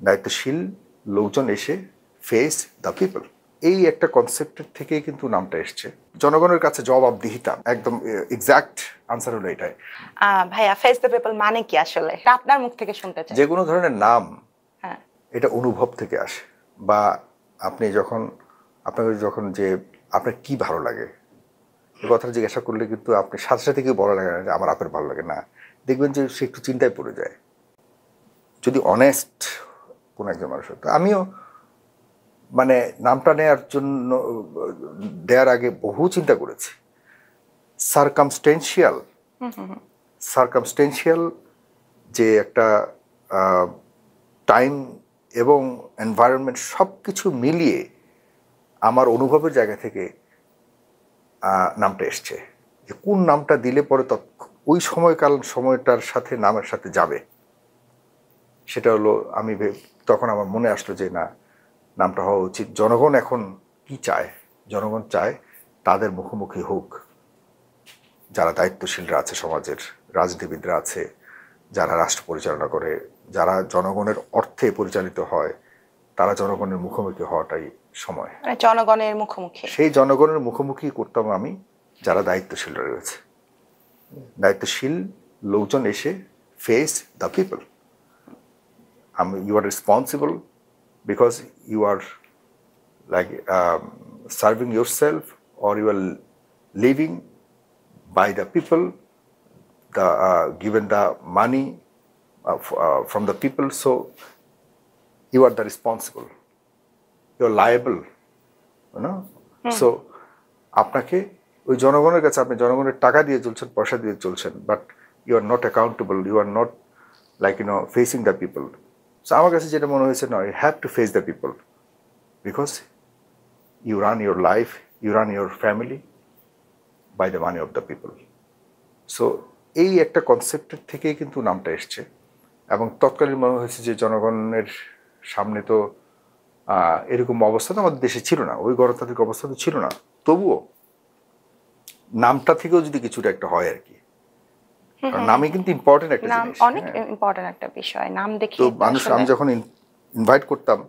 দায়িত্বশীল লোকজন এসে ফেস দ্য পিপল, এই একটা কনসেপ্টের থেকে কিন্তু নামটা এসছে। জনগণের কাছে জবাবদিহিতা, একদম এক্সাক্ট আনসার হলো এটাই। ভাইয়া ফেস দ্য পিপল মানে কি আসলে, আপনার মুখ থেকে শুনতে চাই। যে কোনো ধরনের নাম হ্যাঁ, এটা অনুভব থেকে আসে, বা আপনি যখন আপনাকে যখন যে আপনার কি ভালো লাগে এই কথাটা জিজ্ঞাসা করলে কিন্তু আপনি সাথে সাথে কেউ বলা লাগে না যে আমার আপনার ভালো লাগে না, দেখবেন যে সে একটু চিন্তায় পড়ে যায় যদি অনেস্ট কোনো একজন মানুষ হতো। আমিও মানে নামটা নেওয়ার জন্য দেওয়ার আগে বহু চিন্তা করেছি। সার্কামস্টেন্সিয়াল যে একটা টাইম এবং এনভায়রনমেন্ট সব কিছু মিলিয়ে আমার অনুভবের জায়গা থেকে নামটা এসছে, যে কোন নামটা দিলে পরে ওই সময়টার সাথে নামের সাথে যাবে। সেটা হলো আমি তখন আমার মনে আসলো যে না, নামটা হওয়া উচিত। জনগণ এখন কি চায়? জনগণ চায় তাদের মুখোমুখি হোক যারা দায়িত্বশীলরা আছে, সমাজের রাজনীতিবিদরা আছে, যারা রাষ্ট্র পরিচালনা করে, যারা জনগণের অর্থে পরিচালিত হয়, তারা জনগণের মুখোমুখি হওয়াটাই সময়। জনগণের মুখোমুখি, সেই জনগণের মুখোমুখি করতাম আমি যারা দায়িত্বশীলরা রয়েছে। দায়িত্বশীল লোকজন এসে face the people. You are responsible because you are like serving yourself, or you are living by the people, given the money from the people, so you are the responsible, you are liable, you know. So আপনাকে ওই জনগণের কাছে, আপনি জনগণের টাকা দিয়ে চলছেন, পয়সা দিয়ে চলছেন, but you are not accountable, you are not like facing the people. So আমার কাছে যেটা মনে হয়েছে, না, you have to face the people because you run your life, you run your family by the money of the people. So এই একটা কনসেপ্টের থেকেই কিন্তু নামটা এসছে। এবং তৎকালীন মনে হয়েছে যে জনগণের সামনে তো এরকম অবস্থা তো আমাদের দেশে ছিল না, ওই গণতান্ত্রিক অবস্থা তো ছিল না, তবুও নামটা থেকেও যদি কিছুটা একটা হয় আর কি। নামই কিন্তু ইম্পর্টেন্ট একটা জিনিস, অনেক ইম্পর্টেন্ট একটা বিষয়। নাম দেখে তো মানুষ, আমি যখন ইনভাইট করতাম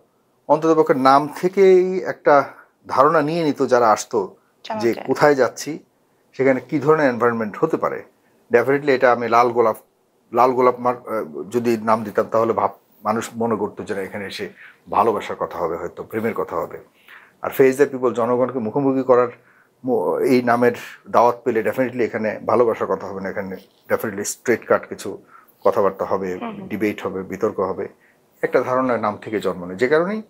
অন্ততপক্ষে নাম থেকেই একটা ধারণা নিয়ে নিত যারা আসতো যে কোথায় যাচ্ছি, সেখানে কি ধরনের এনভায়রনমেন্ট হতে পারে। ডেফিনেটলি এটা আমি লাল গোলাপ যদি নাম দিতাম তাহলে মানুষ মনে করতো যে এখানে এসে ভালোবাসার কথা হবে, হয়তো প্রেমের কথা হবে। আর ফেস দ্য পিপল, জনগণকে মুখোমুখি করার এই নামের দাওয়াত পেলে ডেফিনেটলি এখানে ভালোবাসার কথা হবে না, এখানে ডেফিনেটলি স্ট্রেট কাট কিছু কথাবার্তা হবে, ডিবেট হবে, বিতর্ক হবে। একটা ধারণার নাম থেকে জন্ম নেয়, যে কারণেই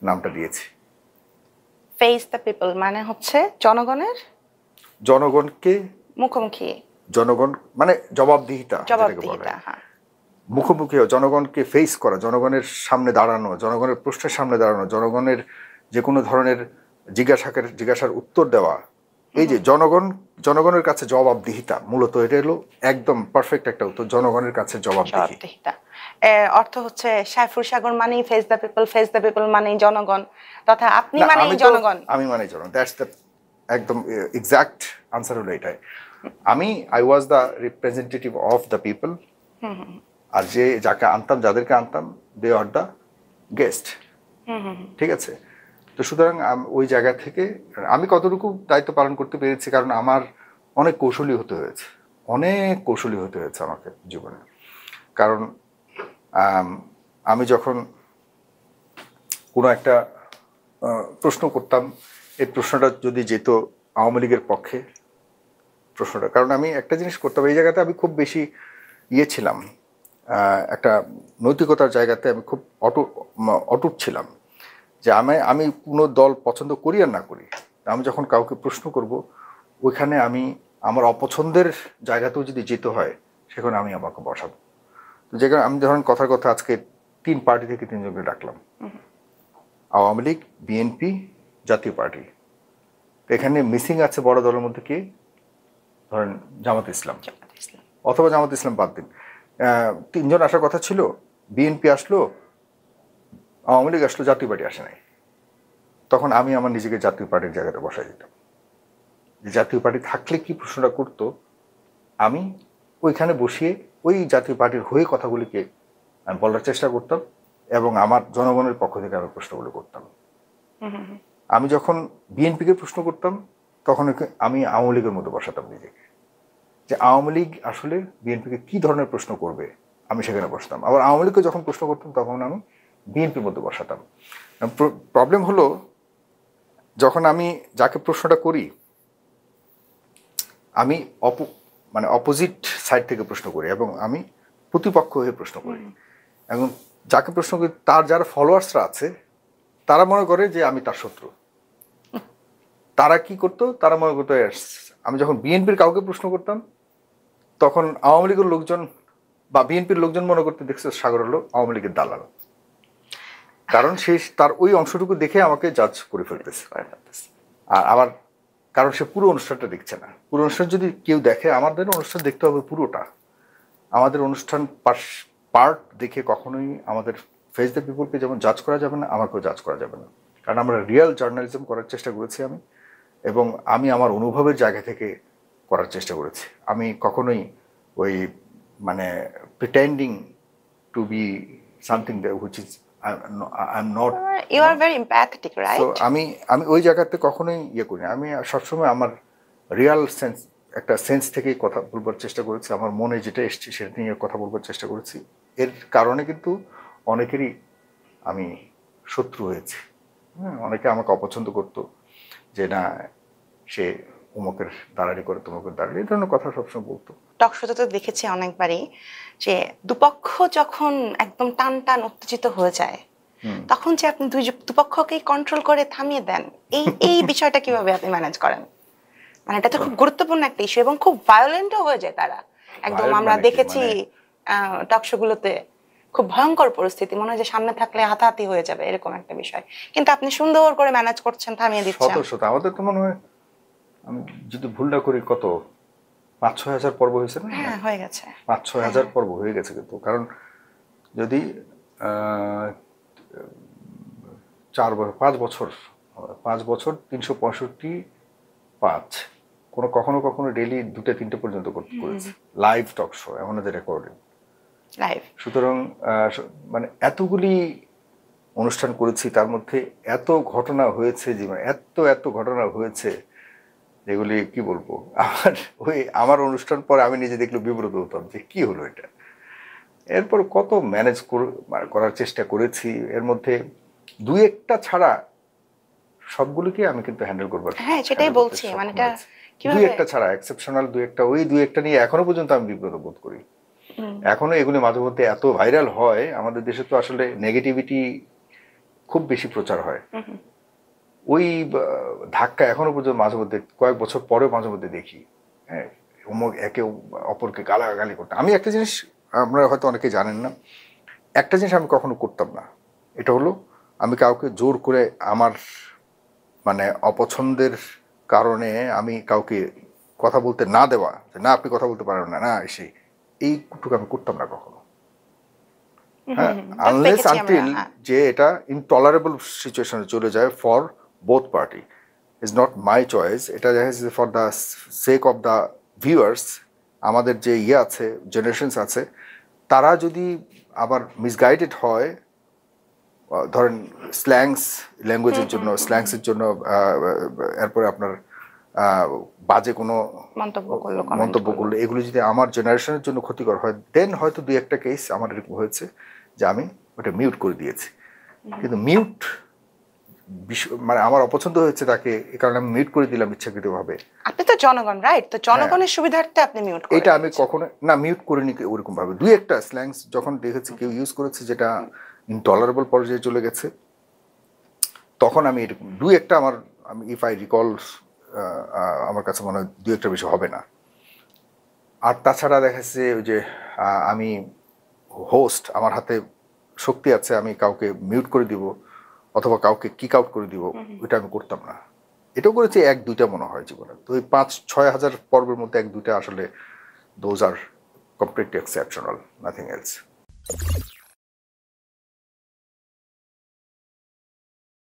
নামটা দিয়েছি। ফেস দ্য পিপল মানে হচ্ছে জনগণকে মুখোমুখি, জনগণ মানে জবাবদিহিতা, মুখোমুখি জনগণকে ফেস করা, জনগণের সামনে দাঁড়ানো, জনগণের প্রশ্নের সামনে দাঁড়ানো, জনগণের যে কোনো ধরনের জিজ্ঞাসার উত্তর দেওয়া। এই যে জনগণের কাছে জবাবদিহিতা, মূলত এটা হলো একদম পারফেক্ট একটা উত্তর, জনগণের কাছে জবাবদিহিতা। অর্থ হচ্ছে সাইফুর সাগর মানেই face the people, face the people মানেই জনগণ, তথা আপনি মানেই জনগণ, আমি মানেই জনগণ। দ্যাটস দ্য একদম এক্সাক্ট আনসার হলো এটাই। I was the representative of the people, আর যাদেরকে আনতাম দে আর দ্য গেস্ট। ঠিক আছে, তো সুতরাং ওই জায়গা থেকে আমি কতটুকু দায়িত্ব পালন করতে পেরেছি, কারণ আমার অনেক কৌশলী হতে হয়েছে আমাকে জীবনে। কারণ আমি যখন কোনো একটা প্রশ্ন করতাম, এই প্রশ্নটা যদি যেত আওয়ামী লীগের পক্ষে প্রশ্নটা, কারণ আমি একটা জিনিস করতাম, এই জায়গাতে আমি খুব বেশি ছিলাম, একটা নৈতিকতার জায়গাতে আমি খুব অটুট ছিলাম, যে আমি কোনো দল পছন্দ করি আর না করি, আমি যখন কাউকে প্রশ্ন করব ওইখানে আমি আমার অপছন্দের জায়গাতেও যদি যেতে হয় সেখানে আমি আমাকে বসাবো। তো যেখানে আমি ধরেন কথার কথা আজকে 3 পার্টি থেকে 3 জনকে ডাকলাম, আওয়ামী লীগ, বিএনপি, জাতীয় পার্টি। তো এখানে মিসিং আছে বড় দলের মধ্যে কি, ধরেন জামাত ইসলাম, অথবা জামাত ইসলাম বাদ দিন, 3 জন আসার কথা ছিল, বিএনপি আসলো, আওয়ামী লীগ আসলো, জাতীয় পার্টি আসে নাই। তখন আমি আমার নিজেকে জাতীয় পার্টির জায়গাতে বসাই দিতাম, যে জাতীয় পার্টি থাকলে কি প্রশ্নটা করতো, আমি ওইখানে বসিয়ে ওই জাতীয় পার্টির হয়ে কথাগুলিকে আমি বলার চেষ্টা করতাম, এবং আমার জনগণের পক্ষ থেকে আমি প্রশ্নগুলো করতাম। আমি যখন বিএনপিকে প্রশ্ন করতাম তখন আমি আওয়ামী লীগের মধ্যে বসাতাম নিজেকে, যে আওয়ামী লীগ আসলে বিএনপিকে কি ধরনের প্রশ্ন করবে আমি সেখানে বসতাম। আবার আওয়ামী লীগকে যখন প্রশ্ন করতাম তখন আমি বিএনপির মধ্যে বসাতাম। প্রবলেম হলো যখন আমি যাকে প্রশ্নটা করি আমি মানে অপোজিট সাইড থেকে প্রশ্ন করি এবং আমি প্রতিপক্ষ হয়ে প্রশ্ন করি, এবং যাকে প্রশ্ন করি তার যারা ফলোয়ার্সরা আছে তারা মনে করে যে আমি তার শত্রু। তারা কি করতো, তারা মনে করতো আমি যখন বিএনপির কাউকে প্রশ্ন করতাম তখন আওয়ামী লীগের লোকজন বা বিএনপির লোকজন মনে করতে দেখছে সাগর হলো আওয়ামী লীগের দালাল, কারণ সে তার ওই অংশটুকু দেখে আমাকে জাজ করে ফেলতেছে। আর আবার কারণ সে পুরো অনুষ্ঠানটা দেখছে না। পুরো অনুষ্ঠান যদি কেউ দেখে, আমাদের অনুষ্ঠান দেখতে হবে পুরোটা। আমাদের অনুষ্ঠান পার্ট দেখে কখনোই আমাদের ফেস দ্য পিপলকে যেমন জাজ করা যাবে না, আমাকেও জাজ করা যাবে না, কারণ আমরা রিয়েল জার্নালিজম করার চেষ্টা করেছি আমি, এবং আমি আমার অনুভবের জায়গা থেকে করার চেষ্টা করেছি। আমি কখনোই ওই মানে pretending to be something which is I am not. You are very empathetic, right? So আমি ওই জায়গাতে কখনোই ইয়ে করি না। আমি সবসময় আমার রিয়াল একটা সেন্স থেকেই কথা বলবার চেষ্টা করেছি, আমার মনে যেটা এসছে সেটা নিয়ে কথা বলবার চেষ্টা করেছি। এর কারণে কিন্তু অনেকেরই আমি শত্রু হয়েছি। অনেকে আমাকে অপছন্দ করতো যে না সে অমুকের দালালি করে, তমুকের দালালি, এই ধরনের কথা সবসময় বলতো। টক শোতে তো দেখেছি অনেকবারই যে দুপক্ষ যখন একদম টান টান উত্তেজিত হয়ে যায় তখন যে আপনি দুপক্ষকেই কন্ট্রোল করে থামিয়ে দেন, এই বিষয়টা কিভাবে আপনি ম্যানেজ করেন? মানে এটা তো খুব গুরুত্বপূর্ণ একটা ইস্যু এবং খুব ভায়োলেন্টও হয়ে যায় তারা একদম। আমরা দেখেছি টক শো গুলোতে খুব ভয়ঙ্কর পরিস্থিতি, মনে হয় যে সামনে থাকলে হাতাহাতি হয়ে যাবে এরকম একটা বিষয়, কিন্তু আপনি সুন্দর করে ম্যানেজ করছেন, থামিয়ে দিচ্ছেন। শত আমাদের তো মনে হয়, আমি যদি ভুল না করি, কত 5-6 হাজার পর্ব হয়েছে না? হ্যাঁ, হয়ে গেছে, 5-6 হাজার পর্ব হয়ে গেছে। কিন্তু কারণ যদি 5 বছর 365 কখনো ডেইলি 2-3টে পর্যন্ত করেছি লাইভ টক শো, এমন যে রেকর্ডিং লাইভ। সুতরাং মানে এতগুলি অনুষ্ঠান করেছি, তার মধ্যে এত ঘটনা হয়েছে, জীবনে এত ঘটনা হয়েছে যেগুলি কি বলবো। আমার অনুষ্ঠান পরে আমি নিজে দেখলে বিব্রত হতাম যে কি হলো এটা। এরপর কত ম্যানেজ করার চেষ্টা করেছি, এর মধ্যে 2-1টা ছাড়া সবগুলোকে আমি কিন্তু হ্যান্ডেল করবার। হ্যাঁ, সেটাই বলছি, মানে এটা কিভাবে 2-1টা ছাড়া, এক্সেপশনাল 2-1টা, ওই 2-1টা নিয়ে এখনো পর্যন্ত আমি বিব্রত বোধ করি। এখনো এগুলি মাঝে মধ্যে এত ভাইরাল হয়। আমাদের দেশে তো আসলে নেগেটিভিটি খুব বেশি প্রচার হয়, ওই ধাক্কা এখনো পর্যন্ত মাঝে মধ্যে কয়েক বছর পরেও মাঝে মধ্যে দেখি। হ্যাঁ, একে অপরকে গালাগালি করতে। আমি একটা জিনিস আপনারা হয়তো অনেকে জানেন না, একটা জিনিস আমি কখনো করতাম না, এটা হলো আমি কাউকে জোর করে আমার মানে অপছন্দের কারণে আমি কাউকে কথা বলতে না দেওয়া, না আপনি কথা বলতে পারেন না এইটুকু আমি করতাম না কখনো। হ্যাঁ, আনলেস আনটিল যে এটা ইনটলারেবল সিচুয়েশনে চলে যায় for both party. Is not my choice, এটা for the sake of the viewers. আমাদের যে আছে জেনারেশনস আছে, তারা যদি আবার মিসগাইডেড হয়, ধরেন ল্যাঙ্গুয়েজের জন্য, এরপরে আপনার বাজে কোনো মন্তব্য করলো, এগুলো যদি আমার জেনারেশনের জন্য ক্ষতিকর হয়, দেন হয়তো 2-1টা কেস আমার এরকম হয়েছে যে আমি ওটা মিউট করে দিয়েছি। কিন্তু মিউট মানে আমার অপছন্দ হয়েছে তাকে, এই কারণে আমি মিউট করে দিলাম ইচ্ছাকৃতভাবে। আপনি তো জনগণ, রাইট? তো জনগণের সুবিধার্থে আপনি মিউট করেন। এটা আমি কখনো না মিউট করিনি ওরকম ভাবে। 2-1টা স্ল্যাংস যখন দেখেছি কেউ ইউজ করেছে যেটা ইনটলারেবল পর্যায়ে চলে গেছে, তখন আমি 2-1টা আমি ইফ আই রিকল, আমার কাছে মনে হয় 2-1টার বেশি হবে না। আর তাছাড়া দেখা যাচ্ছে যে আমি হোস্ট, আমার হাতে শক্তি আছে, আমি কাউকে মিউট করে দিব অথবা কাউকে কিক আউট করে দিব, ওইটা আমি করতাম না। এটাও করেছি 1-2টা মনে হয় জীবনে। তো ওই 5-6 হাজার পর্বের মধ্যে 1-2টা আসলে those are completely exceptional, nothing else.